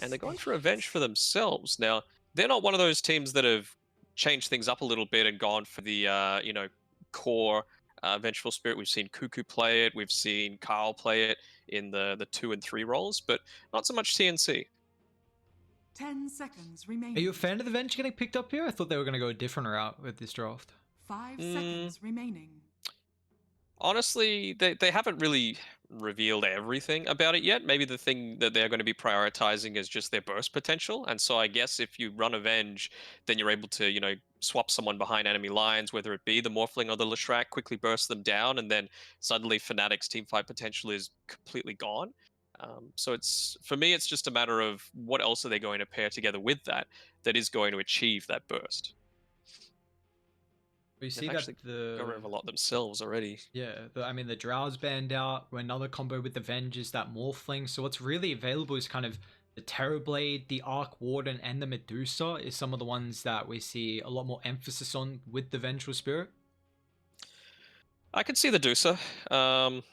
and they're going for revenge for themselves. Now, they're not one of those teams that have changed things up a little bit and gone for the core vengeful spirit. We've seen Cuckoo play it, we've seen Carl play it in the 2 and 3 roles, but not so much TNC. 10 seconds Are you a remaining. fan of the Venge getting picked up here? I thought they were going to go a different route with this draft. 5 Mm, seconds remaining. Honestly, they haven't really revealed everything about it yet. Maybe the thing that they're going to be prioritizing is just their burst potential. And so I guess if you run Avenge, then you're able to, swap someone behind enemy lines, whether it be the Morphling or the Leshrac, quickly burst them down, and then suddenly Fnatic's teamfight potential is completely gone. So it's for me, it's just a matter of what else are they going to pair together with that is going to achieve that burst. We They've see that actually got rid of a lot themselves already. I mean, the Drow's banned out. Another combo with the Venge is that Morphling. So what's really available is kind of the Terrorblade, the Arc Warden, and the Medusa is some of the ones that we see a lot more emphasis on with the Vengeful Spirit. I could see the Dusa. Mm,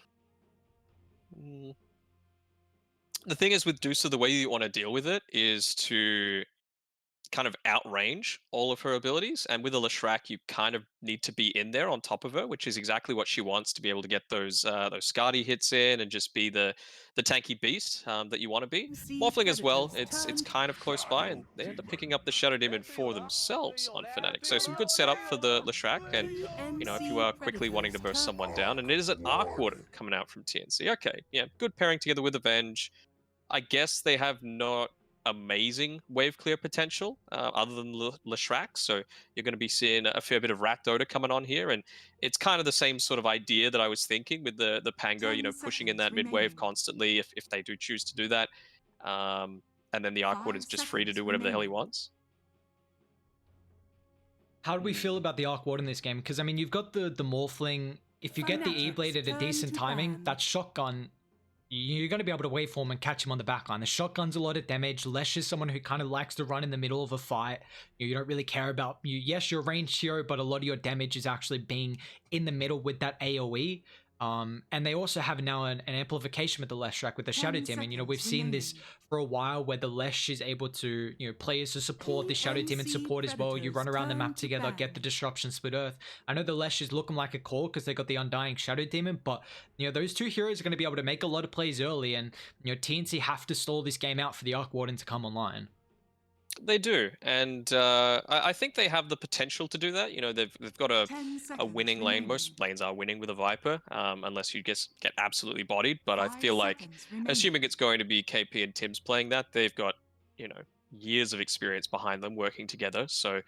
the thing is with Dusa, the way you want to deal with it is to kind of outrange all of her abilities. And with a Leshrac, you kind of need to be in there on top of her, which is exactly what she wants to be able to get those Skadi hits in and just be the tanky beast that you want to be. See Morphling as well, predators it's turn kind of close by, and they end up picking up the Shadow Demon for themselves on Fnatic. So some good setup for the Leshrac, and if you TNC are quickly wanting to predators burst turn. someone down, and it is an Arc Warden coming out from TNC. Okay, yeah, good pairing together with Avenge. I guess they have not amazing wave clear potential other than Leshrac, so you're going to be seeing a fair bit of Rat Dota coming on here, and it's kind of the same sort of idea that I was thinking with the Pango, 10 pushing in seconds that mid wave remaining. constantly if they do choose to do that, and then the Arcwood 5 is just free to seconds do whatever the hell he remaining. wants. How do we feel about the Arc Warden in this game? Because I mean, you've got the Morphling. If you get the E-Blade at a Turn decent to timing, ban. that shotgun, you're going to be able to waveform and catch him on the backline. The shotgun's a lot of damage. Lesh is someone who kind of likes to run in the middle of a fight. You don't really care about you. Yes, you're a ranged hero, but a lot of your damage is actually being in the middle with that AoE. And they also have now an amplification with the Leshrac with the Shadow 10 Demon. seconds We've seen this remaining. for a while where the Lesh is able to, play as a support, the Shadow Demon TNC support as well. You run around the predators map turn to together, get the ban. Disruption Split Earth. I know the Lesh is looking like a core because they got the Undying Shadow Demon, but those two heroes are going to be able to make a lot of plays early, and TNC have to stall this game out for the Arc Warden to come online. They do, and I think they have the potential to do that. They've got 10 a seconds winning lane. remaining. Most lanes are winning with a Viper, unless you get absolutely bodied. But I 5 feel like, seconds remaining. assuming it's going to be KP and Tim's playing that, they've got years of experience behind them working together. So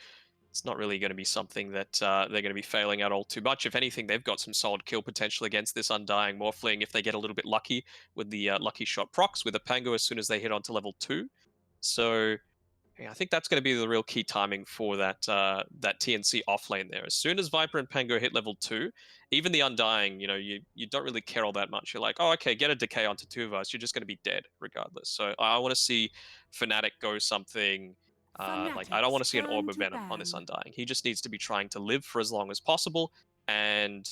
it's not really going to be something that they're going to be failing at all too much. If anything, they've got some solid kill potential against this Undying Morphling if they get a little bit lucky with the lucky shot procs with a Pango as soon as they hit onto level 2. So yeah, I think that's going to be the real key timing for that TNC off lane there. As soon as Viper and Pango hit level 2, even the Undying, you don't really care all that much. You're like, oh, okay, get a decay onto 2 of us. You're just going to be dead regardless. So I want to see Fnatic go something like, I don't want Fanatics to see an Orb turn of to Venom on this ban. Undying. He just needs to be trying to live for as long as possible, and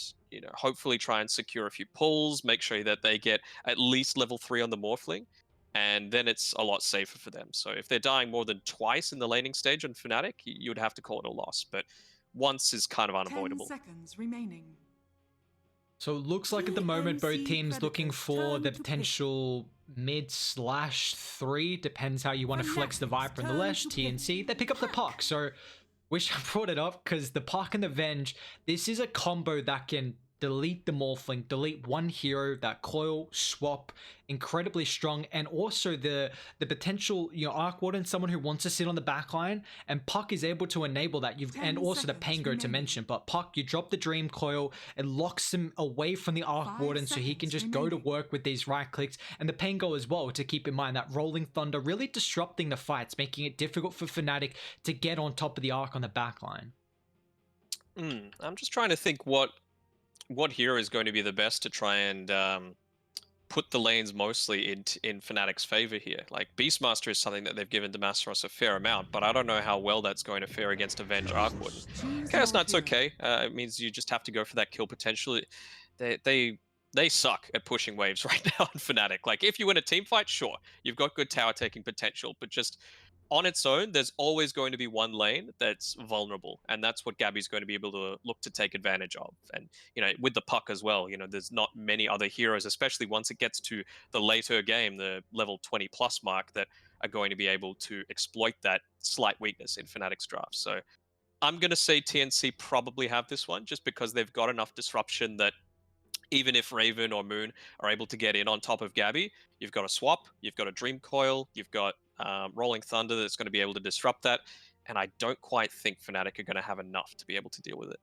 hopefully try and secure a few pulls, make sure that they get at least level 3 on the Morphling, and then it's a lot safer for them. So if they're dying more than twice in the laning stage on Fnatic, you would have to call it a loss. But once is kind of 10 unavoidable. seconds remaining. So it looks like at the moment both TNC teams looking predators for turn the to pick. potential mid/3. Depends how you want to flex the Fanatics Viper and the turn Lesh. to pick. TNC, they pick up the Puck. So wish I brought it up because the Puck and the Venge, this is a combo that can delete the Morphling, delete one hero, that coil, swap, incredibly strong, and also the potential, Arc Warden, someone who wants to sit on the back line, and Puck is able to enable that. And 10 also the seconds Pango to remaining. mention, but Puck, you drop the Dream Coil, it locks him away from the Arc 5 Warden so he can seconds just go to remaining. work with these right clicks, and the Pango as well, to keep in mind that Rolling Thunder really disrupting the fights, making it difficult for Fnatic to get on top of the Arc on the back line. I'm just trying to think what hero is going to be the best to try and put the lanes mostly in Fnatic's favor here. Like Beastmaster is something that they've given Demasteros a fair amount, but I don't know how well that's going to fare against Avenge Arcwood. Choose Chaos your Knight's hero. okay. It means you just have to go for that kill potential. They they suck at pushing waves right now in Fnatic. Like, if you win a team fight, sure, you've got good tower taking potential, but just on its own, there's always going to be one lane that's vulnerable, and that's what Gabby's going to be able to look to take advantage of. And with the puck as well, there's not many other heroes, especially once it gets to the later game, the level 20 plus mark, that are going to be able to exploit that slight weakness in Fnatic's draft. So I'm going to say TNC probably have this one just because they've got enough disruption that even if Raven or Moon are able to get in on top of Gabby, you've got a swap, you've got a Dream Coil, you've got Rolling Thunder that's going to be able to disrupt that. And I don't quite think Fnatic are going to have enough to be able to deal with it.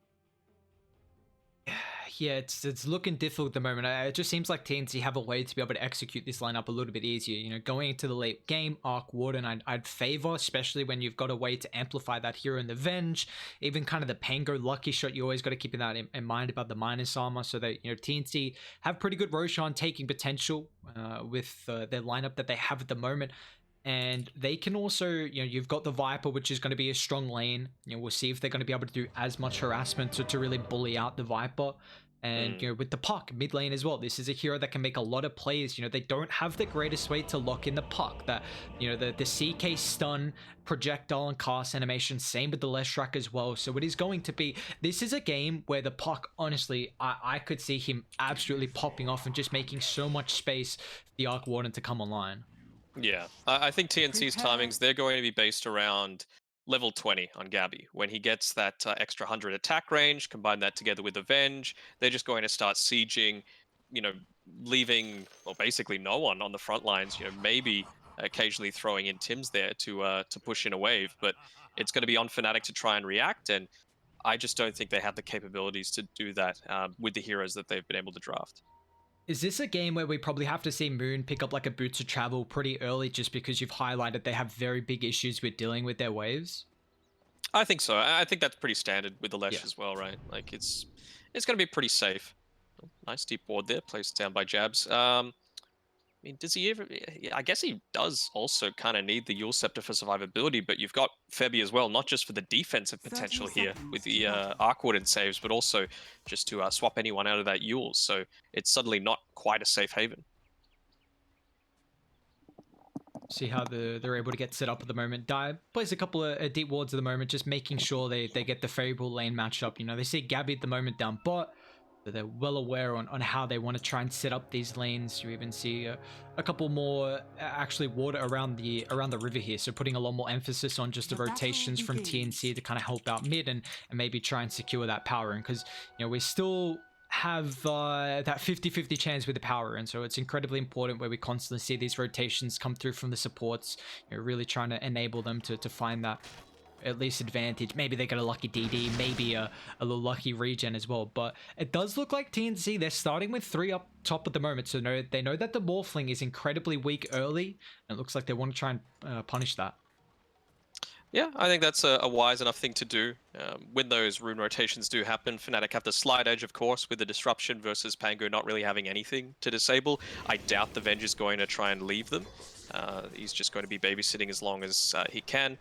Yeah, it's looking difficult at the moment. It just seems like TNC have a way to be able to execute this lineup a little bit easier. Going into the late game, Arc Warden I'd favor, especially when you've got a way to amplify that hero in the Venge. Even kind of the Pango Lucky Shot, you always got to keep that in mind about the minus armor, so that TNC have pretty good Roshan taking potential with their lineup that they have at the moment. And they can also, you've got the Viper, which is going to be a strong lane. We'll see if they're going to be able to do as much harassment to really bully out the Viper. And, with the puck, mid lane as well, this is a hero that can make a lot of plays. They don't have the greatest way to lock in the puck. That, the CK stun, projectile, and cast animation, same with the Leshrac as well. So it is going to be, this is a game where the puck, honestly, I could see him absolutely popping off and just making so much space for the Arc Warden to come online. Yeah, I think TNC's timings, they're going to be based around level 20 on Gabby. When he gets that extra 100 attack range, combine that together with Avenge, they're just going to start sieging, leaving, well, basically no one on the front lines, maybe occasionally throwing in Tims there to push in a wave, but it's going to be on Fnatic to try and react, and I just don't think they have the capabilities to do that with the heroes that they've been able to draft. Is this a game where we probably have to see Moon pick up like a Boots of Travel pretty early just because you've highlighted they have very big issues with dealing with their waves? I think so. I think that's pretty standard with the Lesh as well, right? Like, it's going to be pretty safe. Nice deep ward there, placed down by Jabs. I mean, does he ever? Yeah, I guess he does also kind of need the Yule Scepter for survivability, but you've got Febby as well, not just for the defensive potential here with the Arc Warden saves, but also just to swap anyone out of that Yule. So it's suddenly not quite a safe haven. See how they're able to get set up at the moment. Dive plays a couple of deep wards at the moment, just making sure they get the favorable lane matchup. They see Gabby at the moment down bot. They're well aware on how they want to try and set up these lanes. You even see a couple more actually ward around the river here, so putting a lot more emphasis on just the rotations from TNC to kind of help out mid and maybe try and secure that power. And because we still have that 50-50 chance with the power, and so it's incredibly important where we constantly see these rotations come through from the supports, really trying to enable them to find that at least advantage. Maybe they got a lucky DD, maybe a little lucky regen as well, but it does look like TNC, they're starting with 3 up top at the moment, so they know that the Morphling is incredibly weak early, and it looks like they want to try and punish that. Yeah, I think that's a wise enough thing to do. When those rune rotations do happen, Fnatic have the slight edge, of course, with the disruption versus Pango not really having anything to disable. I doubt the Venge is going to try and leave them. He's just going to be babysitting as long as he can.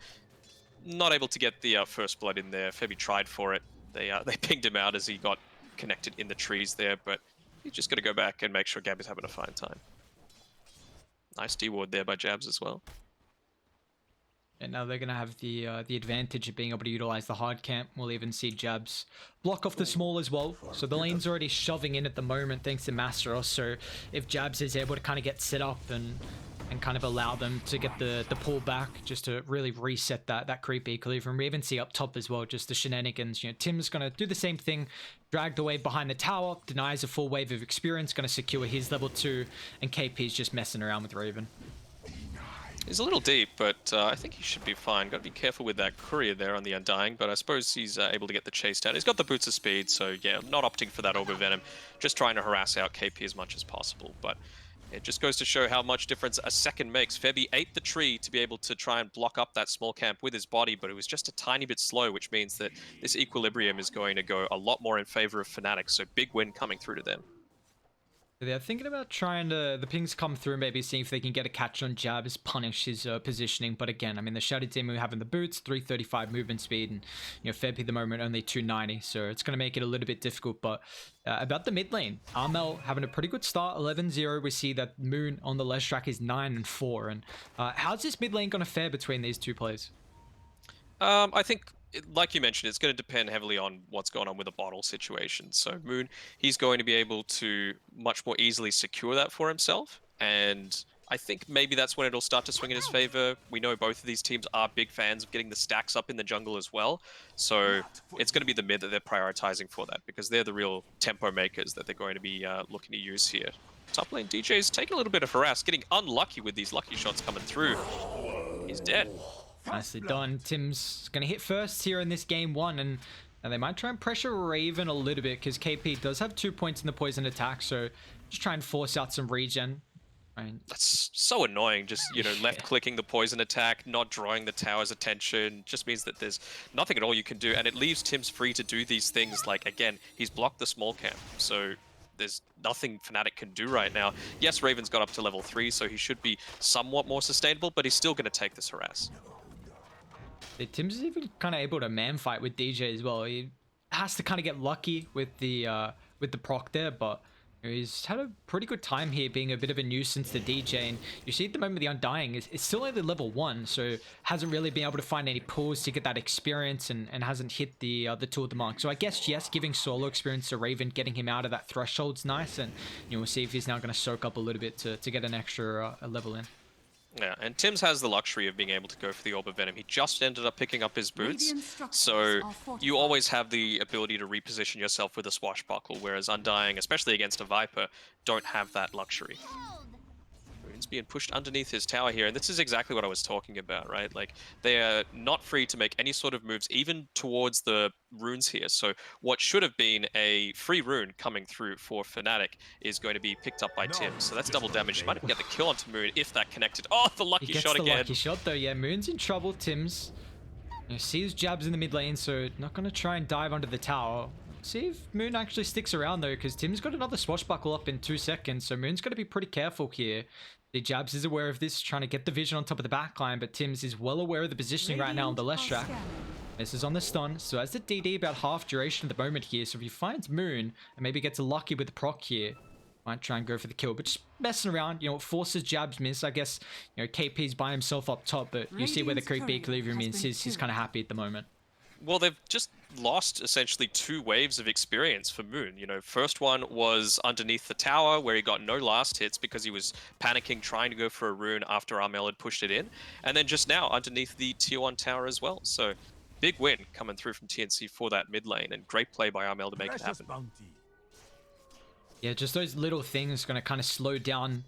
Not able to get the first blood in there. Febby tried for it. They pinged him out as he got connected in the trees there, but he's just going to go back and make sure Gabby's having a fine time. Nice D-ward there by Jabs as well. And now they're going to have the advantage of being able to utilize the hard camp. We'll even see Jabs block off the small as well. So the lane's already shoving in at the moment thanks to Masteros. So if Jabs is able to kind of get set up and kind of allow them to get the pull back just to really reset that creep equilibrium. We even see up top as well, just the shenanigans. Tim's going to do the same thing, drag the wave behind the tower, denies a full wave of experience, going to secure his level 2, and KP's just messing around with Raven. He's a little deep, but I think he should be fine. Got to be careful with that courier there on the Undying, but I suppose he's able to get the chase down. He's got the boots of speed, so yeah, not opting for that over Venom, just trying to harass out KP as much as possible. But it just goes to show how much difference a second makes. Febby ate the tree to be able to try and block up that small camp with his body, but it was just a tiny bit slow, which means that this equilibrium is going to go a lot more in favor of Fnatic, so big win coming through to them. They're thinking about trying to, the pings come through, maybe seeing if they can get a catch on Jabs, punish his positioning. But again, I mean, the Shadow Demon having the boots, 335 movement speed, and, Feb at the moment only 290. So it's going to make it a little bit difficult. But about the mid lane, Armel having a pretty good start, 11-0. We see that Moon on the left track is 9-4. And how's this mid lane going to fare between these two players? I think, like you mentioned, it's going to depend heavily on what's going on with the bottle situation. So Moon, he's going to be able to much more easily secure that for himself. And I think maybe that's when it'll start to swing in his favor. We know both of these teams are big fans of getting the stacks up in the jungle as well. So it's going to be the mid that they're prioritizing for that, because they're the real tempo makers that they're going to be looking to use here. Top lane DJ's taking a little bit of harass, getting unlucky with these lucky shots coming through. He's dead. Nicely done. Tim's going to hit first here in this game 1, and they might try and pressure Raven a little bit because KP does have 2 points in the poison attack, so just try and force out some regen. Right. That's so annoying, just, left clicking the poison attack, not drawing the tower's attention, just means that there's nothing at all you can do, and it leaves Tim's free to do these things. Like, again, he's blocked the small camp, so there's nothing Fnatic can do right now. Yes, Raven's got up to level 3, so he should be somewhat more sustainable, but he's still going to take this harass. Tim's is even kind of able to man fight with DJ as well. He has to kind of get lucky with the proc there, but he's had a pretty good time here being a bit of a nuisance to DJ. And you see at the moment the Undying is still only level 1, so hasn't really been able to find any pulls to get that experience, and hasn't hit the tool of the mark. So I guess yes, giving solo experience to Raven, getting him out of that threshold's nice, and we'll see if he's now going to soak up a little bit to get an extra level in. Yeah, and Tim's has the luxury of being able to go for the Orb of Venom. He just ended up picking up his boots, so you always have the ability to reposition yourself with a swashbuckle, whereas Undying, especially against a Viper, don't have that luxury. Moon's being pushed underneath his tower here, and this is exactly what I was talking about, right? Like, they are not free to make any sort of moves, even towards the runes here. So what should have been a free rune coming through for Fnatic is going to be picked up by Tim. So that's double damage. He might even get the kill onto Moon if that connected. Oh, the lucky shot again. Lucky shot though. Yeah, Moon's in trouble. Tim's sees Jabs in the mid lane, so not going to try and dive under the tower. See if Moon actually sticks around though, because Tim's got another swashbuckle up in 2 seconds, so Moon's got to be pretty careful here. The Jabs is aware of this, trying to get the vision on top of the backline, but Tim's is well aware of the positioning right now on the left track. This is on the stun, so as the DD about half duration at the moment here, so if he finds Moon and maybe gets lucky with the proc here, might try and go for the kill, but just messing around, forces Jabs miss. I guess, KP's by himself up top, but you see where the creep equilibrium is. He's kind of happy at the moment. Well, they've just lost essentially 2 waves of experience for Moon. First one was underneath the tower where he got no last hits because he was panicking, trying to go for a rune after Armel had pushed it in. And then just now underneath the tier 1 tower as well. So big win coming through from TNC for that mid lane, and great play by Armel to make it happen. Yeah, just those little things going to kind of slow down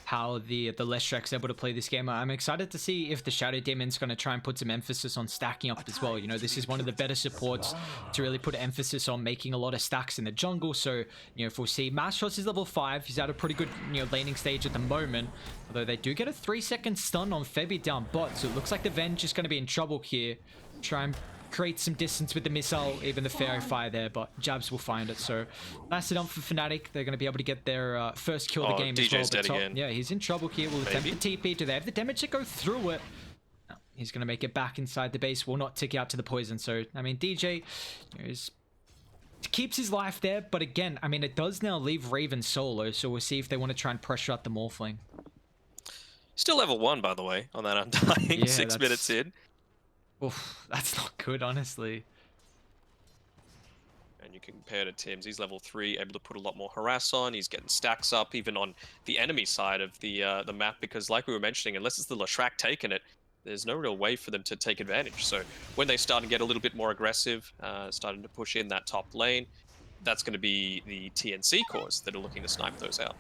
how the Leshrek's able to play this game. I'm excited to see if the Shadow Demon's going to try and put some emphasis on stacking up as well. This is one of the better supports to really put emphasis on making a lot of stacks in the jungle. So, if we'll see, Mastros is level 5. He's at a pretty good, laning stage at the moment. Although they do get a 3-second stun on Febby down bot. So it looks like the Venge is going to be in trouble here. Try and create some distance with the missile, even the Fairy Fire there, but Jabs will find it. So nicely done for Fnatic. They're going to be able to get their first kill of the game DJ's as well. dead again. Yeah, he's in trouble here. Will attempt the TP. Do they have the damage to go through it? No, he's going to make it back inside the base. Will not tick out to the poison. So, I mean, DJ keeps his life there, but again, I mean, it does now leave Raven solo, so we'll see if they want to try and pressure out the Morphling. Still level 1, by the way, on that Undying, 6 minutes in. Oof, that's not good, honestly. And you can compare to Tim's. He's level 3, able to put a lot more harass on. He's getting stacks up, even on the enemy side of the map, because like we were mentioning, unless it's the Leshrac taking it, there's no real way for them to take advantage. So when they start to get a little bit more aggressive, starting to push in that top lane, that's going to be the TNC cores that are looking to snipe those out.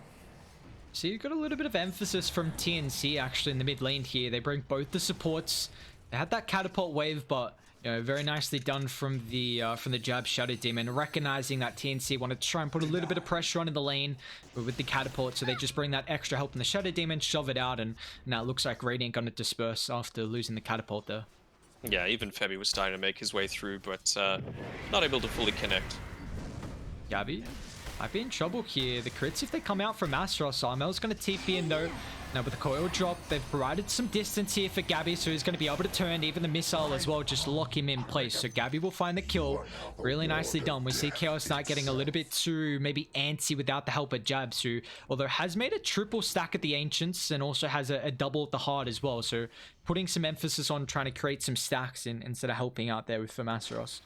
So you've got a little bit of emphasis from TNC actually in the mid lane here. They bring both the supports. They had that catapult wave, but very nicely done from the Jab Shadow Demon, recognizing that TNC wanted to try and put a little bit of pressure on in the lane with the catapult, so they just bring that extra help in the Shadow Demon, shove it out, and now it looks like Radiant gonna disperse after losing the catapult there. Yeah, even Febby was starting to make his way through, but not able to fully connect. Gabby Might be in trouble here. The crits, if they come out from Asteros, Armel's going to TP in though. Now with the coil drop, they've provided some distance here for Gabby, so he's going to be able to turn even the missile as well, just lock him in place. So Gabby will find the kill. Really nicely done. We see Chaos Knight getting a little bit too maybe antsy without the help of Jabs, who although has made a triple stack at the Ancients and also has a double at the Heart as well. So putting some emphasis on trying to create some stacks instead of helping out there with Asteros.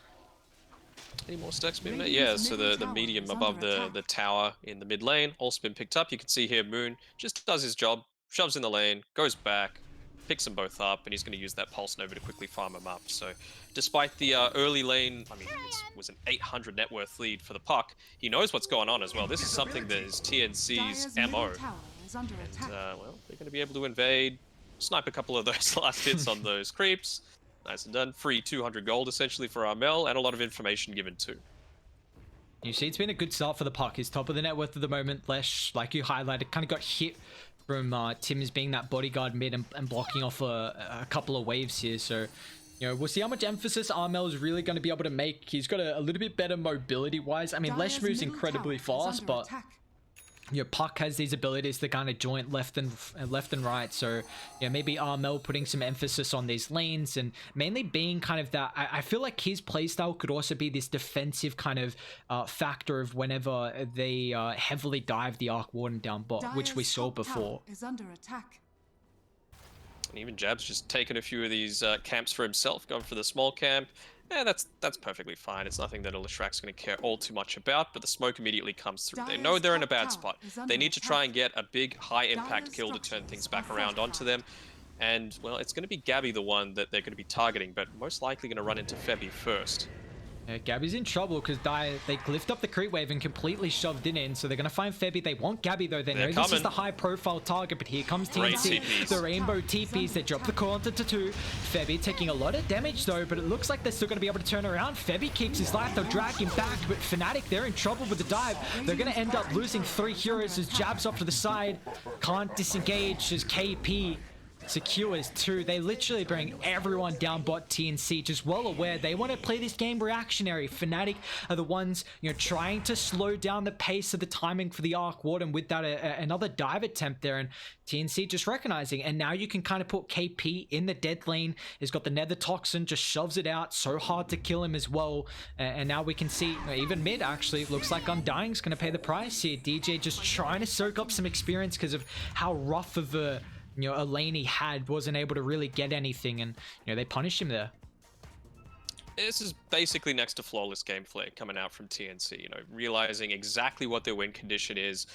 Any more stacks movement? Yeah, so the medium above the tower in the mid lane also been picked up. You can see here Moon just does his job, shoves in the lane, goes back, picks them both up, and he's going to use that Pulse Nova to quickly farm them up. So despite the early lane, I mean, it was an 800 net worth lead for the puck, he knows what's going on as well. This is something that is TNC's MO. And, well, they're going to be able to invade, snipe a couple of those last hits on those creeps. Nice and done. Free 200 gold essentially for Armel, and a lot of information given too. You see, it's been a good start for the puck. He's top of the net worth at the moment. Lesh, like you highlighted, kind of got hit from Tim's being that bodyguard mid and blocking off a couple of waves here. So, you know, we'll see how much emphasis Armel is really going to be able to make. He's got a little bit better mobility-wise. I mean, Lesh moves incredibly fast, but your puck has these abilities to kind of joint left and right. So, yeah, maybe Armel putting some emphasis on these lanes and mainly being kind of that. I feel like his playstyle could also be this defensive kind of factor of whenever they heavily dive the Arc Warden down bot, which we saw before. Is under attack. And even Jab's just taken a few of these camps for himself, gone for the small camp. Yeah, that's perfectly fine. It's nothing that Leshrakt's going to care all too much about, but the smoke immediately comes through. They know they're in a bad spot. They need to try and get a big, high-impact kill to turn things back around onto them. And, well, it's going to be Gabby the one that they're going to be targeting, but most likely going to run into Febby first. Yeah, Gabby's in trouble because they glyphed up the creep wave and completely shoved it in, so they're going to find Febby. They want Gabby though. They know this is the high-profile target, but here comes TNC. The rainbow TPs. They drop the core onto Tatu. Febby taking a lot of damage though, but it looks like they're still going to be able to turn around. Febby keeps his life. They'll drag him back, but Fnatic, they're in trouble with the dive. They're going to end up losing 3 heroes as Jabs off to the side. Can't disengage as KP secures 2. They literally bring everyone down bot. TNC just well aware they want to play this game reactionary. Fnatic are the ones, you know, trying to slow down the pace of the timing for the Arc Warden with that another dive attempt there, and TNC just recognizing. And now you can kind of put KP in the dead lane. He's got the Nether Toxin, just shoves it out. So hard to kill him as well. And now we can see even mid actually looks like Undying's going to pay the price here. DJ just trying to soak up some experience because of how rough of a lane he had, wasn't able to really get anything, and they punished him there. This is basically next to flawless gameplay coming out from TNC, realizing exactly what their win condition is.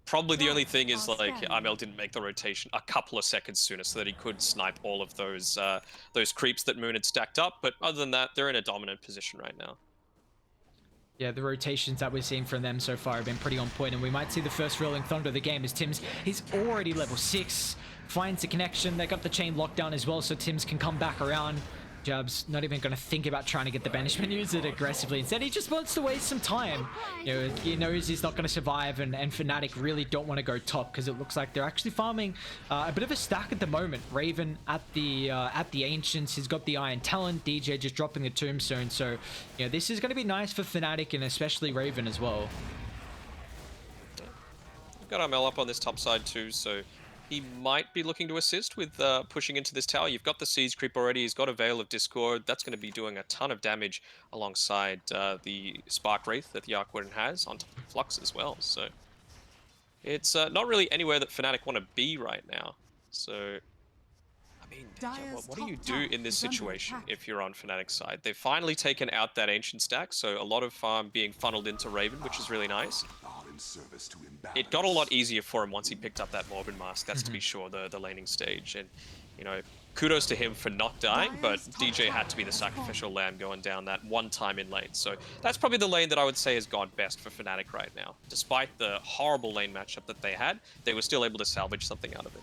Probably the only thing is like Armel didn't make the rotation a couple of seconds sooner so that he could snipe all of those creeps that Moon had stacked up, but other than that, they're in a dominant position right now. Yeah, the rotations that we're seeing from them so far have been pretty on point, and we might see the first Rolling Thunder of the game as he's already level 6, finds the connection. They got the chain locked down as well, so Tims can come back around. Jab's not even going to think about trying to get the banishment, use it aggressively. Instead, he just wants to waste some time. He knows he's not going to survive, and Fnatic really don't want to go top because it looks like they're actually farming a bit of a stack at the moment. Raven at the Ancients, he's got the Iron Talon. DJ just dropping the Tombstone. So, this is going to be nice for Fnatic and especially Raven as well. We've got Armel up on this top side too, so he might be looking to assist with pushing into this tower. You've got the Siege Creep already. He's got a Veil of Discord. That's going to be doing a ton of damage alongside the Spark Wraith that the Arc Warden has, on top of Flux as well. So it's not really anywhere that Fnatic want to be right now. So, I mean, what do you do in this situation if you're on Fnatic's side? They've finally taken out that Ancient stack, so a lot of farm being funneled into Raven, which is really nice. It got a lot easier for him once he picked up that Morbid Mask, that's to be sure, the laning stage. And, kudos to him for not dying, but DJ had to be the sacrificial lamb going down that one time in lane. So that's probably the lane that I would say has gone best for Fnatic right now. Despite the horrible lane matchup that they had, they were still able to salvage something out of it.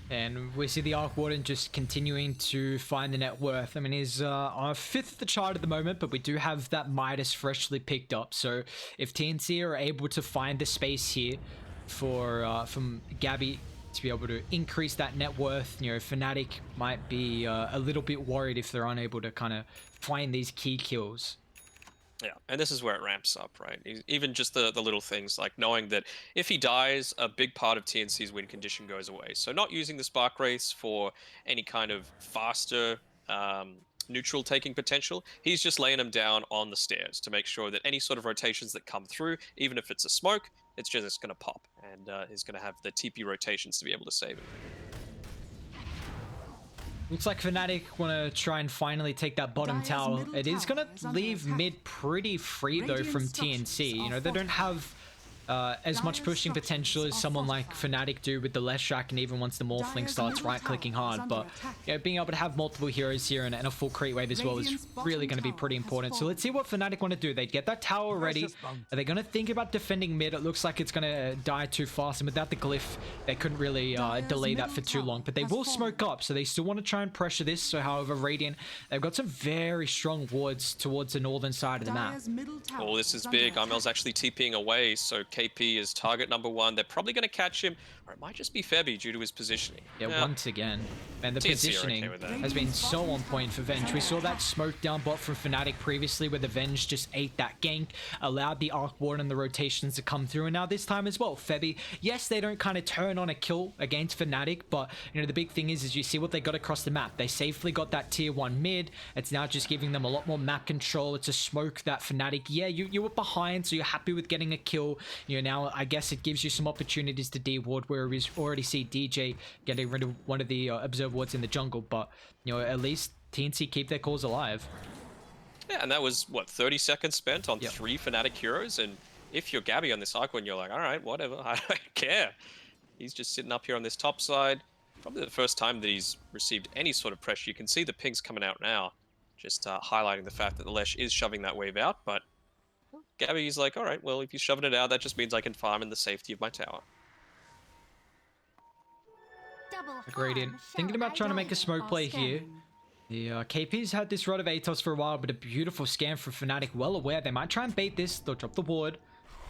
And we see the Arc Warden just continuing to find the net worth. I mean, he's on 5th of the chart at the moment, but we do have that Midas freshly picked up. So if TNC are able to find the space here for from Gabby to be able to increase that net worth, Fnatic might be a little bit worried if they're unable to kind of find these key kills. Yeah, and this is where it ramps up, right? Even just the little things like knowing that if he dies, a big part of TNC's win condition goes away. So not using the Spark Race for any kind of faster neutral taking potential, he's just laying them down on the stairs to make sure that any sort of rotations that come through, even if it's a smoke, it's just going to pop, and he's going to have the TP rotations to be able to save him. Looks like Fnatic want to try and finally take that bottom Dire's tower. middle It is tower going is to under leave attack. mid pretty free though Radiant from structures TNC. You are know, they don't have as much Dire's pushing potential as structures are someone like fortified. Fnatic do with the less track, and even once the Morphling Dire's starts middle right-clicking tower is hard. under But attack. you know, being able to have multiple heroes here and a full creep wave as well is Radiant's really bottom going to be tower pretty has important. So fallen. let's see what Fnatic want to do. They get that tower ready. Are they going to think about defending mid? It looks like it's going to die too fast, and without the glyph, they couldn't really Dire's delay that middle for too tower long. But they has will fallen. smoke up, so they still want to try and pressure this. So however, Radiant, they've got some very strong wards towards the northern side of the map. Dire's middle tower Oh, this is under big. attack. Amel's actually TPing away, so KP is target number 1. They're probably going to catch him, or it might just be Febby due to his positioning. Yeah, once again. And the TNC are positioning okay with that. has been so on point for Venge. We saw that smoke down bot from Fnatic previously where the Venge just ate that gank, allowed the Arc Ward and the rotations to come through, and now this time as well, Febby, yes, they don't kind of turn on a kill against Fnatic, but you know, the big thing is you see what they got across the map. They safely got that tier 1 mid. It's now just giving them a lot more map control. It's a smoke that Fnatic, yeah, you were behind, so you're happy with getting a kill. You know, now I guess it gives you some opportunities to D-ward, where we already see DJ getting rid of one of the observe wards in the jungle, but you know, at least TNC keep their cause alive. Yeah, and that was, what, 30 seconds spent on Yep. 3 Fnatic heroes? And if you're Gabby on this icon, you're like, all right, whatever, I don't care. He's just sitting up here on this top side. Probably the first time that he's received any sort of pressure. You can see the pings coming out now, just highlighting the fact that the Lesh is shoving that wave out, but Gabby's like, all right, well, if you're shoving it out, that just means I can farm in the safety of my tower. Gradient thinking about trying to make a smoke play here. The KP's had this rod of Atos for a while, but a beautiful scan from Fnatic, well aware they might try and bait this. They'll drop the ward.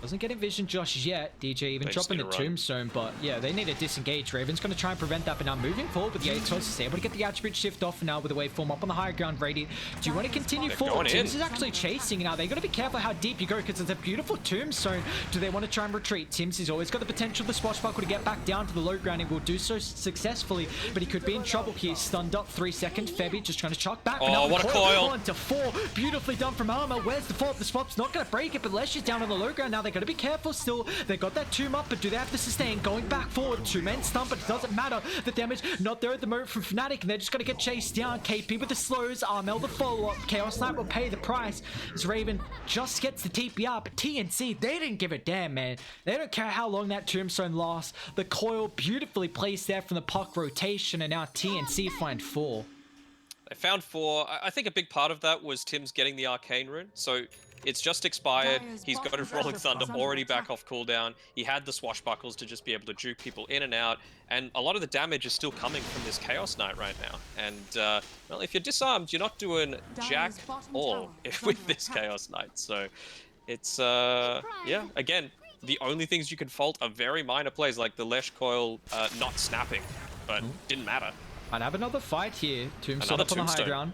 Doesn't get envisioned just yet. DJ even They just dropping the need to run. tombstone, but yeah, they need to disengage. Raven's going to try and prevent that, but now moving forward with the Atos, is able to get the attribute shift off now with the waveform up on the higher ground. Radiant, do you want to continue They're forward? going in. Tims is actually chasing now. They got to be careful how deep you go because it's a beautiful tombstone. Do they want to try and retreat? Tims has always got the potential, the swashbuckle, to get back down to the low ground. He will do so successfully, but he could be in trouble here. Stunned up, 3 seconds. Febby just trying to chuck back. Oh, what a coil. 1 to 4. Beautifully done from Armor. Where's the fault? The swap's not going to break it, but Lesh is down on the low ground now. They got to be careful still. They got that tomb up, but do they have to sustain? Going back forward, 2 men stun, but it doesn't matter. The damage not there at the moment from Fnatic, and they're just going to get chased down. KP with the slows. Armel the follow-up. Chaos Knight will pay the price as Raven just gets the TPR, but TNC, they didn't give a damn, man. They don't care how long that tombstone lasts. The coil beautifully placed there from the puck rotation, and now TNC find 4. They found 4. I think a big part of that was Tim's getting the Arcane Rune. So it's just expired. Dire's He's got bottom his Rolling tower Thunder is under already back attack. off cooldown. He had the Swashbuckles to just be able to juke people in and out. And a lot of the damage is still coming from this Chaos Knight right now. And, well, if you're disarmed, you're not doing jack Dire's bottom all tower is with under this attack. Chaos Knight. So it's, yeah, again, the only things you can fault are very minor plays, like the Lesh Coil not snapping, but didn't matter. I'd have another fight here. Tombstone Another up on the high tombstone. ground.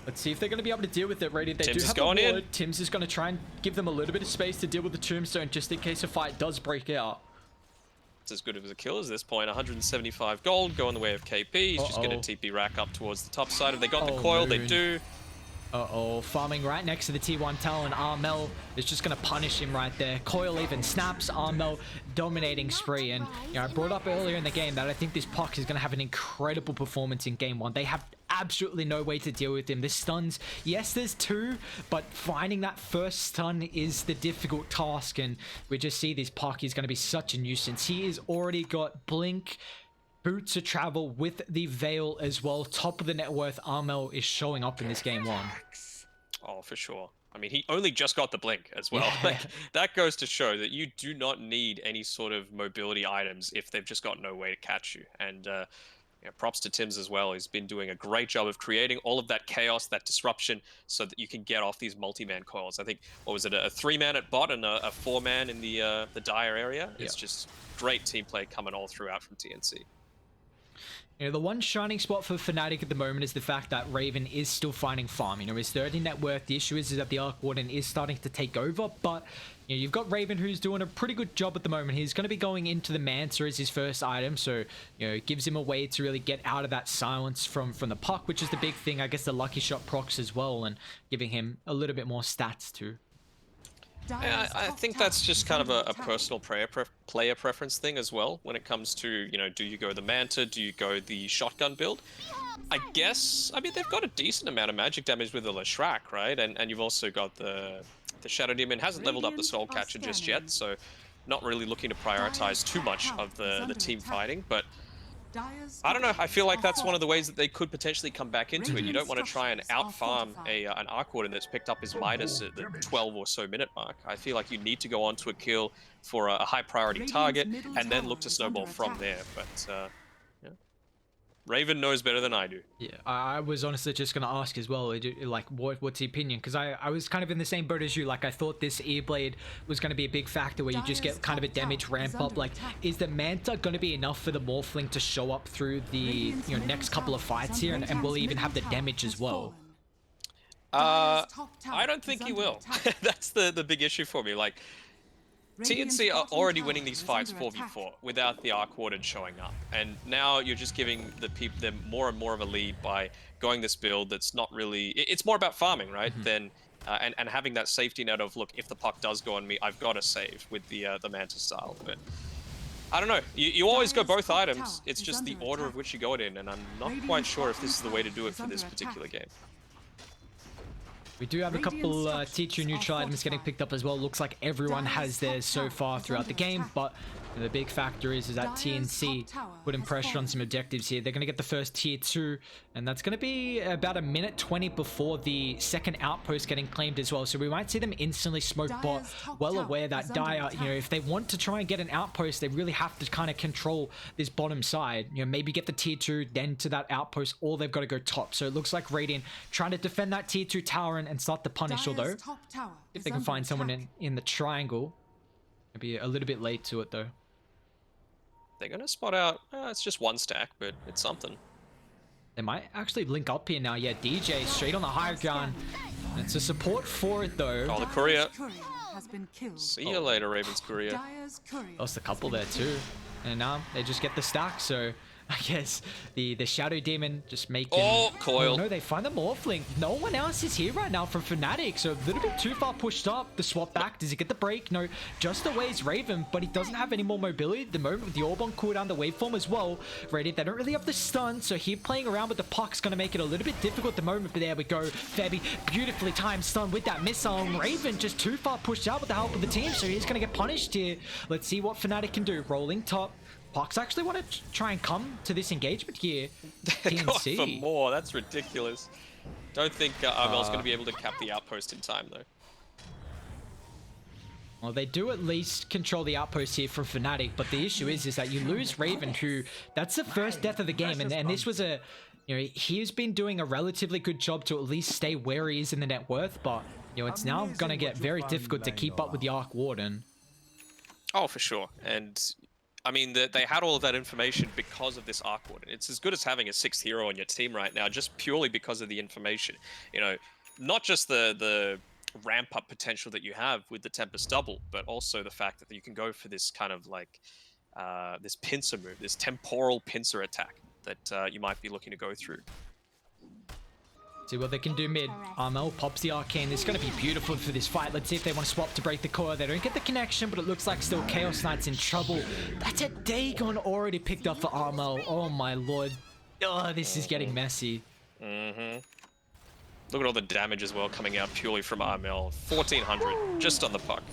Let's see if they're going to be able to deal with it, Radiant. They Tims do is have going a in. ward. Tims is going to try and give them a little bit of space to deal with the tombstone just in case a fight does break out. It's as good as a kill as this point. 175 gold going the way of KP. He's just going to TP rack up towards the top side. If they got the Oh, coil, they Moon. do. Uh-oh, farming right next to the T1 tower, and Armel is just going to punish him right there. Coil even snaps. Armel dominating spree, and you know, I brought up earlier in the game that I think this Puck is going to have an incredible performance in game 1. They have absolutely no way to deal with him. The stuns, yes, there's 2, but finding that first stun is the difficult task, and we just see this Puck is going to be such a nuisance. He has already got Blink, Boots of Travel with the Veil as well. Top of the net worth, Armel is showing up in this game 1. Oh, for sure. I mean, he only just got the blink as well. Yeah. Like, that goes to show that you do not need any sort of mobility items if they've just got no way to catch you. And you know, props to Tims as well. He's been doing a great job of creating all of that chaos, that disruption, so that you can get off these multi-man coils. I think, what was it, a 3-man at bot and a 4-man in the dire area? It's just great team play coming all throughout from TNC. You know, the one shining spot for Fnatic at the moment is the fact that Raven is still finding farm. You know, his 30 net worth. The issue is that the Arc Warden is starting to take over, but you know, you've got Raven who's doing a pretty good job at the moment. He's going to be going into the Manta as his first item, so you know, it gives him a way to really get out of that silence from the puck, which is the big thing. I guess the lucky shot procs as well, and giving him a little bit more stats too. Yeah, I think that's just kind of a personal player preference thing as well when it comes to, you know, do you go the Manta, do you go the shotgun build? I guess, I mean, they've got a decent amount of magic damage with the Leshrac, right? And you've also got the Shadow Demon, hasn't leveled up the Soul Catcher just yet, so not really looking to prioritize too much of the team fighting, but I don't know, I feel like that's one of the ways that they could potentially come back into it. You don't want to try and out-farm an Arc Warden that's picked up his Midas at the 12 or so minute mark. I feel like you need to go on to a kill for a high priority target and then look to snowball from there, but yeah. Raven knows better than I do. Yeah, I was honestly just going to ask as well, like, what's the opinion? Because I was kind of in the same boat as you. Like, I thought this E-Blade was going to be a big factor where you just get kind of a damage ramp up. Like, is the Manta going to be enough for the Morphling to show up through the next couple of fights here? And will he even have the damage as well? I don't think he will. That's the big issue for me. Like, TNC are already winning these fights 4v4 without the Arc Warden showing up, and now you're just giving them more and more of a lead by going this build that's not really... It's more about farming, right? Than and having that safety net of, look, if the puck does go on me, I've got to save with the Manta style. But I don't know. You always go both items. It's just the order of which you go it in, and I'm not quite sure if this is the way to do it for this particular game. We do have a couple tier 2 neutral items getting picked up as well. Looks like everyone has theirs so far throughout the game, but the big factor is that TNC putting pressure on some objectives here. They're going to get the first tier 2, and that's going to be about 1:20 before the second outpost getting claimed as well. So we might see them instantly smoke bot, well aware that Dire, you know, if they want to try and get an outpost, they really have to kind of control this bottom side. You know, maybe get the tier 2, then to that outpost, or they've got to go top. So it looks like Radiant trying to defend that tier 2 tower and start to punish, although if they can find someone in the triangle, maybe a little bit late to it though. They're going to spot out, it's just one stack, but it's something. They might actually link up here now. Yeah, DJ straight on the high ground. It's a support for it though. Oh, the courier. See you later, Raven's courier. Lost a couple there too. And now they just get the stack, so I guess the Shadow Demon just making... Oh, coil. Oh, no, they find the Morphling. No one else is here right now from Fnatic, so a little bit too far pushed up. The swap back, does he get the break? No, just aways Raven, but he doesn't have any more mobility at the moment with the Orb on cooldown, the waveform as well. Radiant, they don't really have the stun, so he playing around with the puck's going to make it a little bit difficult at the moment, but there we go. Febby, beautifully timed stun with that missile. Raven just too far pushed out with the help of the team, so he's going to get punished here. Let's see what Fnatic can do. Rolling top. Pucks actually want to try and come to this engagement here. TNC. For more, that's ridiculous. Don't think Armel's going to be able to cap the outpost in time, though. Well, they do at least control the outpost here from Fnatic, but the issue is that you lose Raven, who, that's the first death of the game, and this was a, you know, he's been doing a relatively good job to at least stay where he is in the net worth, but, you know, it's now going to get very difficult to keep up with the Arc Warden. Oh, for sure, and... I mean, they had all of that information because of this Arc Warden. It's as good as having a 6th hero on your team right now, just purely because of the information. You know, not just the ramp-up potential that you have with the Tempest Double, but also the fact that you can go for this kind of like, this pincer move, this temporal pincer attack that you might be looking to go through. See what they can do mid. Armel pops the arcane. This is going to be beautiful for this fight. Let's see if they want to swap to break the core. They don't get the connection, but it looks like still Chaos Knight's in trouble. That's a Dagon already picked up for Armel. Oh my lord. Oh, this is getting messy. Look at all the damage as well coming out purely from Armel. 1400 just on the puck.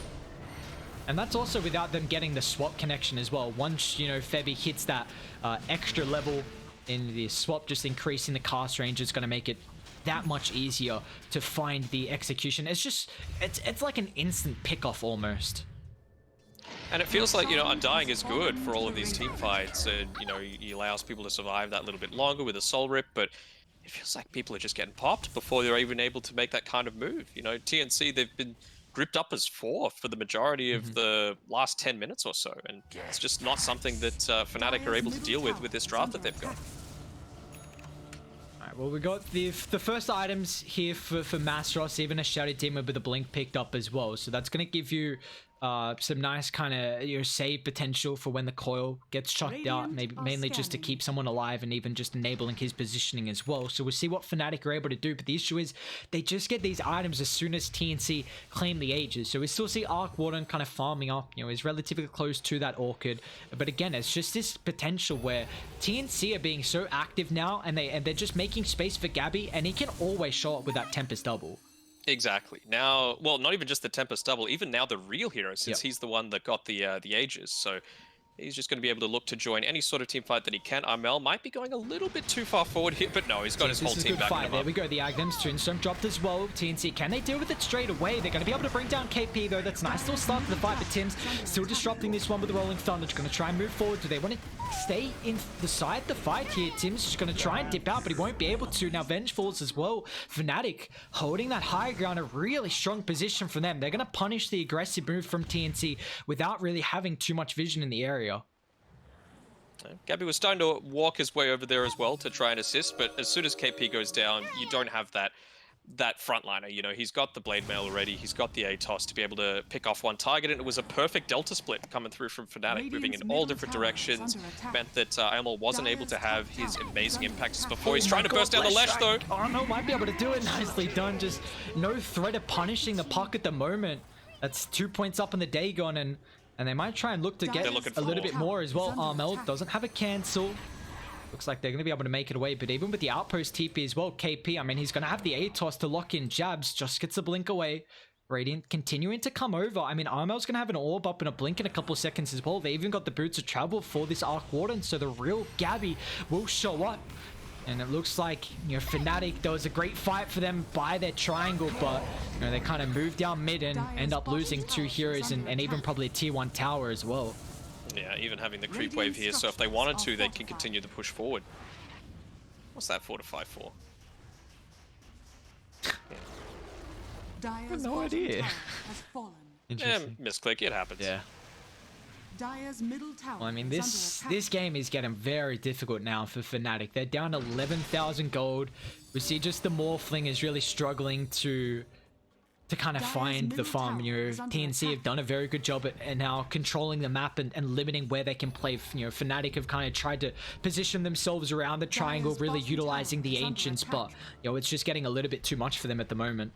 And that's also without them getting the swap connection as well. Once, you know, Febby hits that extra level in the swap, just increasing the cast range is going to make it that much easier to find the execution. It's just, it's like an instant pick-off almost. And it feels like, you know, Undying is good for all of these team fights, and, you know, he allows people to survive that little bit longer with a Soul Rip, but it feels like people are just getting popped before they're even able to make that kind of move. You know, TNC, they've been gripped up as 4 for the majority of the last 10 minutes or so, and it's just not something that Fnatic are able to deal with this draft that they've got. Alright, well, we got the first items here for Mastros, even a Shadow Demon with a Blink picked up as well. So that's going to give you some nice kind of save potential for when the coil gets chucked out, maybe mainly just to keep someone alive and even just enabling his positioning as well. So we'll see what Fnatic are able to do, but the issue is they just get these items as soon as TNC claim the Aegis. So we still see Arc Warden kind of farming up, he's relatively close to that Orchid, but again, it's just this potential where TNC are being so active now, and they're just making space for Gabby, and he can always show up with that Tempest double. Exactly. Now, well, not even just the Tempest double, even now the real hero, since he's the one that got the Aegis. So he's just going to be able to look to join any sort of team fight that he can. Armel might be going a little bit too far forward here, but no, he's got his whole team backing him up. There we go, the Aghanim's Tombstone dropped as well. TNC, can they deal with it straight away? They're going to be able to bring down KP though. That's nice little start to the fight, but Tim's still disrupting this one with the Rolling Thunder. Just going to try and move forward. Do they want to stay inside the fight here? Tim's just going to try and dip out, but he won't be able to. Now Vengeful's as well. Fnatic holding that high ground, a really strong position for them. They're going to punish the aggressive move from TNC without really having too much vision in the area. Gabby was starting to walk his way over there as well to try and assist, but as soon as KP goes down, you don't have that frontliner. He's got the Blade Mail already, he's got the ATOS to be able to pick off one target, and it was a perfect Delta split coming through from Fnatic, moving in all different directions. Meant that Amal wasn't able to have his amazing impacts before. He's trying to burst down the Lesh though. Oh no, might be able to do it. Nicely done. Just no threat of punishing the puck at the moment. That's 2 points up in the Dagon, and they might try and look to get a little bit more as well. Armel doesn't have a cancel. Looks like they're going to be able to make it away, but even with the outpost TP as well, KP, I mean, he's going to have the ATOS to lock in jabs, just gets a blink away. Radiant continuing to come over. I mean, Armel's going to have an orb up and a blink in a couple of seconds as well. They even got the boots of travel for this Arc Warden, so the real Gabby will show up. And it looks like, Fnatic, there was a great fight for them by their triangle, but, they kind of moved down mid and end up losing 2 heroes and even probably a tier 1 tower as well. Yeah, even having the creep wave here, so if they wanted to, they can continue to push forward. What's that fortify for? I have no idea. Interesting. Misclick, it happens. Yeah. Well, I mean, this game is getting very difficult now for Fnatic. They're down 11,000 gold. We see just the Morphling is really struggling to kind of find the farm. TNC have done a very good job at now controlling the map and limiting where they can play. Fnatic have kind of tried to position themselves around the triangle, really utilizing the Ancients, but it's just getting a little bit too much for them at the moment.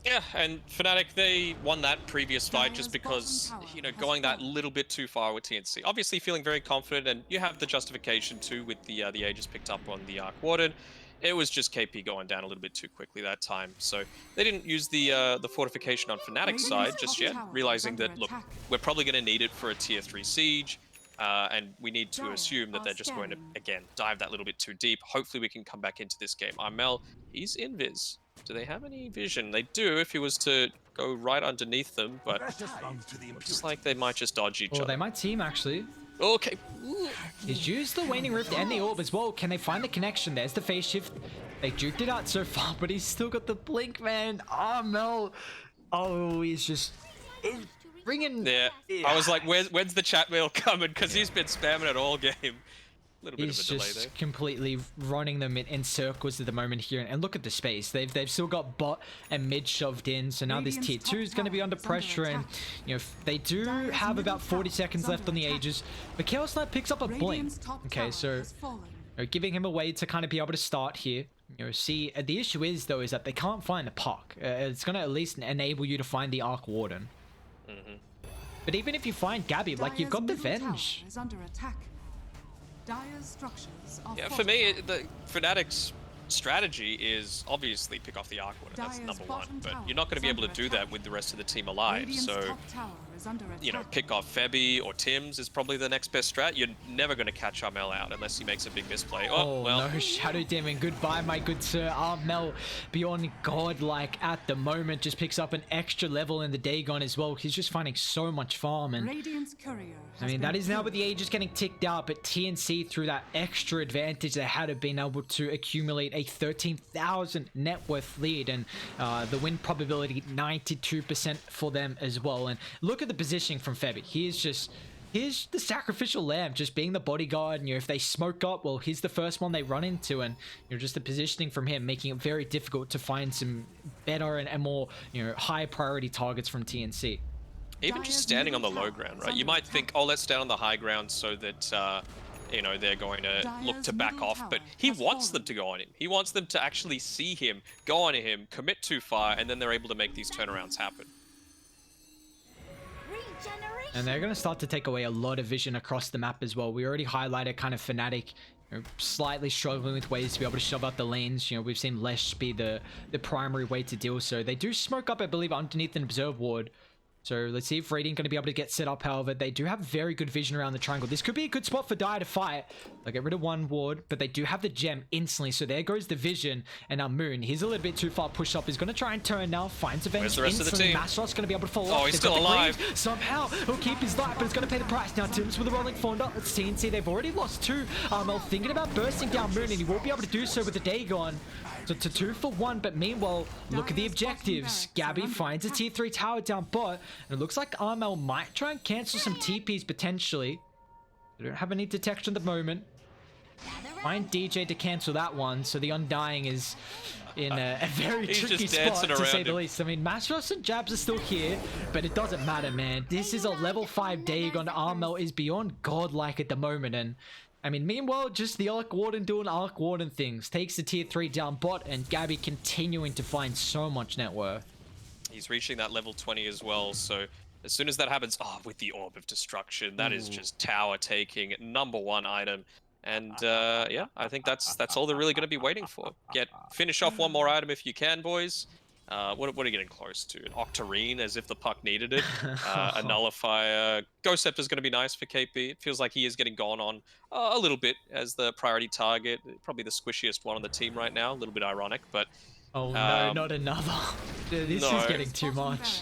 Yeah, and Fnatic, they won that previous fight just because, going that little bit too far with TNC. Obviously feeling very confident, and you have the justification too with the Aegis picked up on the Arc Warden. It was just KP going down a little bit too quickly that time, so they didn't use the fortification on Fnatic's side just yet, realizing that, look, we're probably going to need it for a tier 3 siege, and we need to assume that they're just going to, again, dive that little bit too deep. Hopefully we can come back into this game. Armel, he's invis. Do they have any vision? They do if he was to go right underneath them, but looks like they might just dodge each other. They might team, actually. Okay. He's used the Waning Rift and the Orb as well. Can they find the connection? There's the phase shift. They juked it out so far, but he's still got the blink, man. Armel. Oh, he's just bringing... Yeah. I was like, when's the chat mail coming? Because he's been spamming it all game. He's just completely running them in circles at the moment here, and look at the space. They've still got bot and mid shoved in, so now this tier 2 is going to be under pressure, and they do have about 40 seconds left on the Aegis, but Chaos Knight picks up a blink. Okay, so giving him a way to kind of be able to start here. See, the issue is though is that they can't find the puck. It's going to at least enable you to find the Arc Warden. But even if you find Gabby, like, you've got the Venge. Yeah, for me, the Fnatic's strategy is obviously pick off the Arc Warden. That's number one, but you're not going to be able to do that with the rest of the team alive. So, pick off Febby or Tim's is probably the next best strat. You're never going to catch Armel out unless he makes a big misplay. Oh, well. No, Shadow Demon. Goodbye, my good sir. Armel, beyond godlike at the moment, just picks up an extra level in the Dagon as well. He's just finding so much farm, and I mean, that is now with the Aegis getting ticked out, but TNC, through that extra advantage they had of being able to accumulate a 13,000 net worth lead, and the win probability 92% for them as well. And look at the positioning from Febby. He's here's the sacrificial lamb just being the bodyguard, and if they smoke up, well, he's the first one they run into, and just the positioning from him making it very difficult to find some better and more high priority targets from TNC. Even just standing on the low ground, right? You might think, oh, let's stand on the high ground so that they're going to look to back off, but he wants them to go on him. He wants them to actually see him, go on him, commit too far, and then they're able to make these turnarounds happen. And they're going to start to take away a lot of vision across the map as well. We already highlighted kind of Fnatic slightly struggling with ways to be able to shove out the lanes. We've seen Lesh be the primary way to deal so. They do smoke up, I believe, underneath an observe ward. So let's see if Radiant going to be able to get set up. However, they do have very good vision around the triangle. This could be a good spot for Dire to fight. They'll get rid of one ward, but they do have the gem instantly. So there goes the vision. And now Moon, he's a little bit too far pushed up. He's going to try and turn now. Finds a venge. Where's the rest of the team? Masrot's going to be able to follow up. Oh, he's still alive. Somehow he'll keep his life, but it's going to pay the price. Now Tim's with a rolling Fonda. It's TNC. They've already lost two. Armel thinking about bursting down Moon, and he won't be able to do so with the day gone. So it's a 2 for 1, but meanwhile, look at the objectives. Gabby finds a tier 3 tower down bot, and it looks like Armel might try and cancel some TPs potentially. They don't have any detection at the moment. Find DJ to cancel that one, so the Undying is in a very tricky spot, to say the least. I mean, Masros and Jabs are still here, but it doesn't matter, man. This is a level 5 Dagon. Armel is beyond godlike at the moment, and I mean, meanwhile, just the Arc Warden doing Arc Warden things. Takes the tier 3 down bot, and Gabby continuing to find so much net worth. He's reaching that level 20 as well, so as soon as that happens, with the Orb of Destruction, that is just tower taking, #1 item. And yeah, I think that's all they're really going to be waiting for. Finish off one more item if you can, boys. What are you getting close to? An Octarine, as if the puck needed it. A Nullifier. Ghost Scepter's going to be nice for KP. It feels like he is getting gone on a little bit as the priority target. Probably the squishiest one on the team right now. A little bit ironic, but... Oh no, not another. This is getting too much.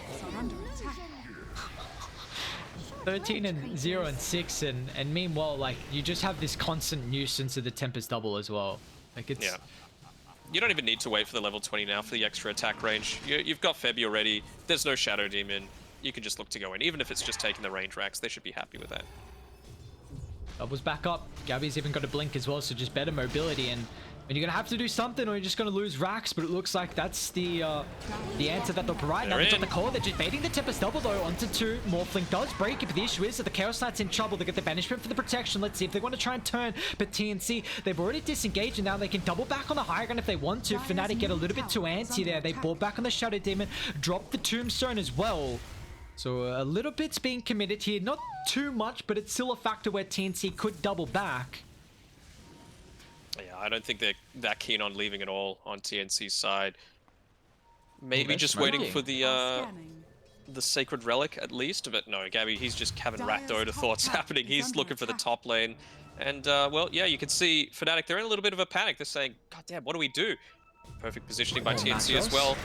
13-0 and 6, and meanwhile, like, you just have this constant nuisance of the Tempest double as well. Like, it's... Yeah. You don't even need to wait for the level 20 now for the extra attack range. You've got Febby already. There's no Shadow Demon. You can just look to go in. Even if it's just taking the range racks, they should be happy with that. Doubles back up. Gabby's even got a blink as well, so just better mobility. And you're going to have to do something, or you're just going to lose racks. But it looks like that's the answer that they'll provide. Now they've got the core. They're just baiting the Tempest double, though, onto 2. Morphling does break it, but the issue is that the Chaos Knight's in trouble. They get the banishment for the protection. Let's see if they want to try and turn. But TNC, they've already disengaged, and now they can double back on the high ground if they want to. Fnatic get a little bit too antsy there. They bought back on the Shadow Demon, dropped the Tombstone as well. So a little bit's being committed here. Not too much, but it's still a factor where TNC could double back. Yeah, I don't think they're that keen on leaving at all on TNC's side. Maybe just waiting for the Sacred Relic at least, but no, Gabby, he's just having Rakdoda thoughts happening. He's looking for the top lane. And, well, yeah, you can see Fnatic, they're in a little bit of a panic. They're saying, God damn, what do we do? Perfect positioning by TNC as well.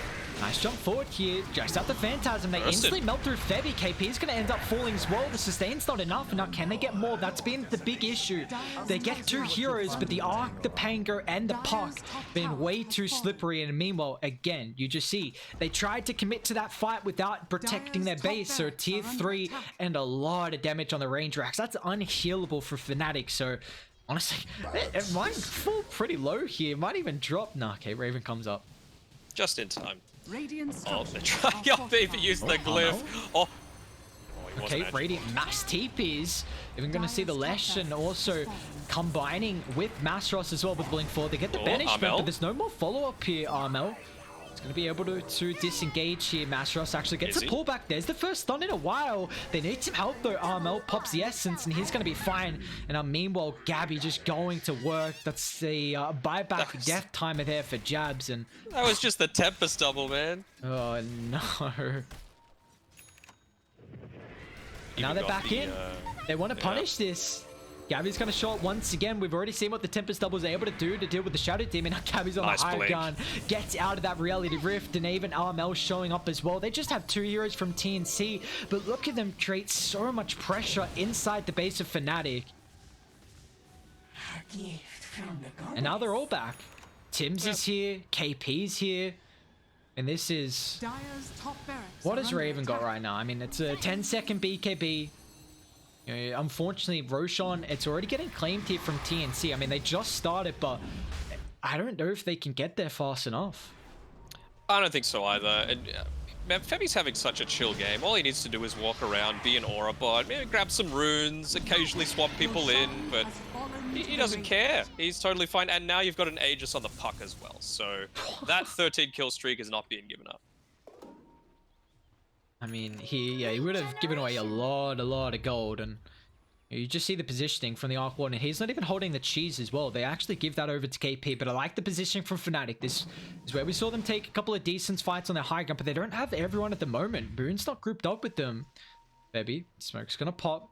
Nice jump forward here. Just out the Phantasm. They instantly melt through Febby. KP is going to end up falling as well. The sustain's not enough. Now, can they get more? That's been the big issue. They get 2 heroes, but the Arc, the Pango, and the Puck been way too slippery. And meanwhile, again, you just see they tried to commit to that fight without protecting their base. So tier 3 and a lot of damage on the range racks. That's unhealable for Fnatic. So honestly, it might fall pretty low here. It might even drop. Nah, okay, Raven comes up. Just in time. Oh, they're trying to even use the glyph. Oh. Okay, Radiant mass TPs. Even going to see the Lesh and also combining with Masros as well with Blink 4. They get the banishment, but there's no more follow-up here, Armel. He's going to be able to disengage here. Masros actually gets a pullback. There's the first stun in a while. They need some help though. Armel pops the essence and he's going to be fine. And meanwhile, Gabby just going to work. That's the buyback death timer there for Jabs. And that was just the Tempest double, man. Oh no. Now they're back in. They want to punish this. Gabby's going to show it once again. We've already seen what the Tempest double is able to do to deal with the Shadow Demon. Now Gabby's on the high gun, gets out of that Reality Rift, and even Armel showing up as well. They just have 2 heroes from TNC, but look at them create so much pressure inside the base of Fnatic. And now they're all back. Tim's is here, KP's here, and this is... What has Raven got right now? I mean, it's a 10-second BKB. Unfortunately, Roshan, it's already getting claimed here from TNC. I mean, they just started, but I don't know if they can get there fast enough. I don't think so either. And man, Femi's having such a chill game. All he needs to do is walk around, be an aura bot, maybe grab some runes, occasionally swap people in, but he doesn't care. He's totally fine. And now you've got an Aegis on the puck as well. So that 13 kill streak is not being given up. I mean, he would have given away a lot of gold, and you just see the positioning from the Arc Warden. He's not even holding the cheese as well. They actually give that over to KP, but I like the positioning from Fnatic. This is where we saw them take a couple of decent fights on their high ground, but they don't have everyone at the moment. Boon's not grouped up with them. Baby, smoke's gonna pop.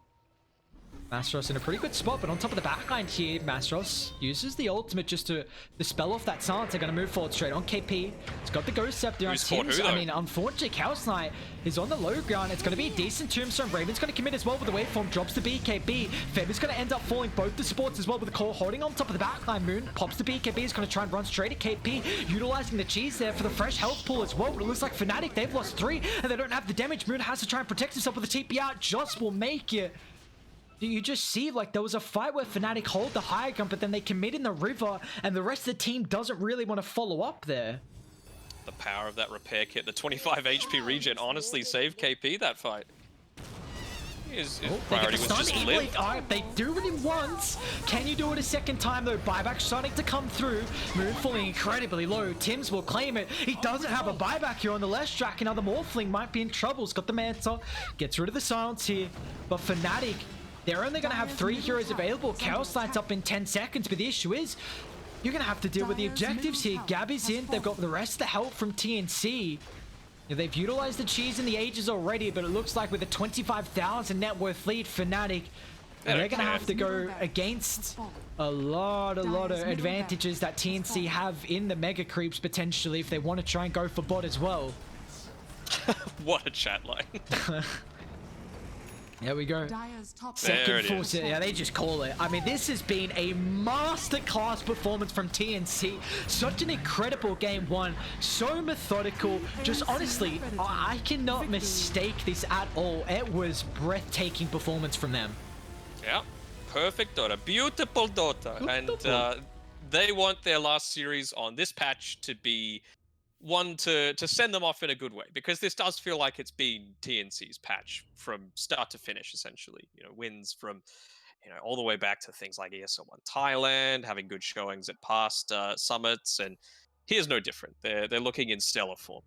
Mastros in a pretty good spot, but on top of the backline here, Mastros uses the ultimate just to dispel off that silence. They're going to move forward straight on KP. He's got the Ghost Scepter on Tim's. I mean, unfortunately, Chaos Knight is on the low ground. It's going to be a decent tombstone. Raven's going to commit as well with the waveform. Drops the BKB. Feb is going to end up falling both the supports as well with the core holding on top of the backline. Moon pops the BKB. He's going to try and run straight at KP, utilizing the cheese there for the fresh health pool as well. But it looks like Fnatic, they've lost 3 and they don't have the damage. Moon has to try and protect himself with the TP out. Just will make it. You just see, like, there was a fight where Fnatic hold the high ground, but then they commit in the river, and the rest of the team doesn't really want to follow up there. The power of that repair kit, the 25 HP regen, honestly saved KP that fight. His priority was just to live. Alright, they do it in once. Can you do it a second time, though? Buyback starting to come through. Moon falling incredibly low. Tims will claim it. He doesn't have a buyback here on the left track. Another Morphling might be in trouble. He's got the Manta. Gets rid of the silence here. But Fnatic, they're only going to have 3 heroes available. Chaos Knight's up in 10 seconds, but the issue is, you're going to have to deal with the objectives here. Gabby's in. They've got the rest of the help from TNC. They've utilized the cheese in the Aegis already, but it looks like with a 25,000 net worth lead, Fnatic, they're going to have to go against a lot of advantages that TNC have in the Mega Creeps, potentially, if they want to try and go for bot as well. What a chat line. There we go. Second force. Yeah, they just call it. I mean, this has been a masterclass performance from TNC. Such an incredible game one. So methodical. Just honestly, I cannot mistake this at all. It was breathtaking performance from them. Yeah, perfect daughter. Beautiful daughter. And they want their last series on this patch to be one to send them off in a good way, because this does feel like it's been TNC's patch from start to finish, essentially. Wins from all the way back to things like ESL1 Thailand, having good showings at past summits, and here's no different. They're looking in stellar form.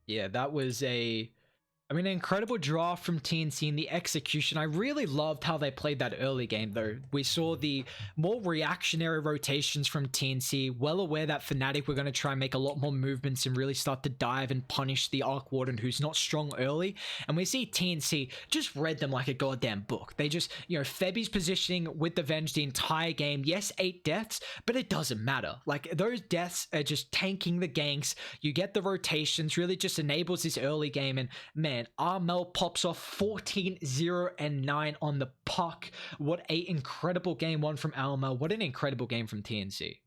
Yeah, that was an incredible draw from TNC in the execution. I really loved how they played that early game, though. We saw the more reactionary rotations from TNC, well aware that Fnatic were going to try and make a lot more movements and really start to dive and punish the Arc Warden, who's not strong early. And we see TNC just read them like a goddamn book. They just, Febi's positioning with the Venge the entire game. Yes, 8 deaths, but it doesn't matter. Like, those deaths are just tanking the ganks. You get the rotations, really just enables this early game, and man, Armel pops off 14-0-9 on the puck. What a incredible game one from Armel. What an incredible game from TNC.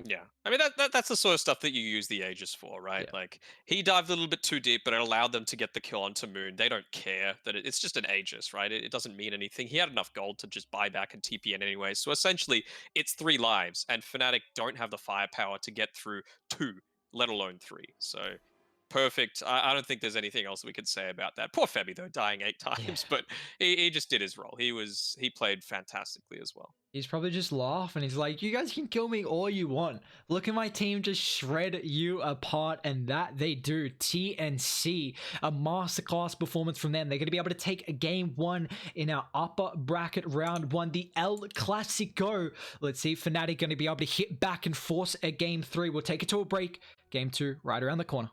Yeah, I mean that's the sort of stuff that you use the Aegis for, right? Yeah. Like, he dived a little bit too deep, but it allowed them to get the kill onto Moon. They don't care that it's just an Aegis, right? It doesn't mean anything. He had enough gold to just buy back and TP in anyway. So essentially, it's 3 lives, and Fnatic don't have the firepower to get through 2, let alone 3. So perfect. I don't think there's anything else we could say about that. Poor Febby, though, dying 8 times, but he just did his role. He played fantastically as well. He's probably just laughing. He's like, you guys can kill me all you want. Look at my team just shred you apart, and that they do. TNC, a masterclass performance from them. They're going to be able to take a game 1 in our upper bracket round 1, the El Clasico. Let's see if Fnatic going to be able to hit back and force a game 3. We'll take it to a break. Game 2 right around the corner.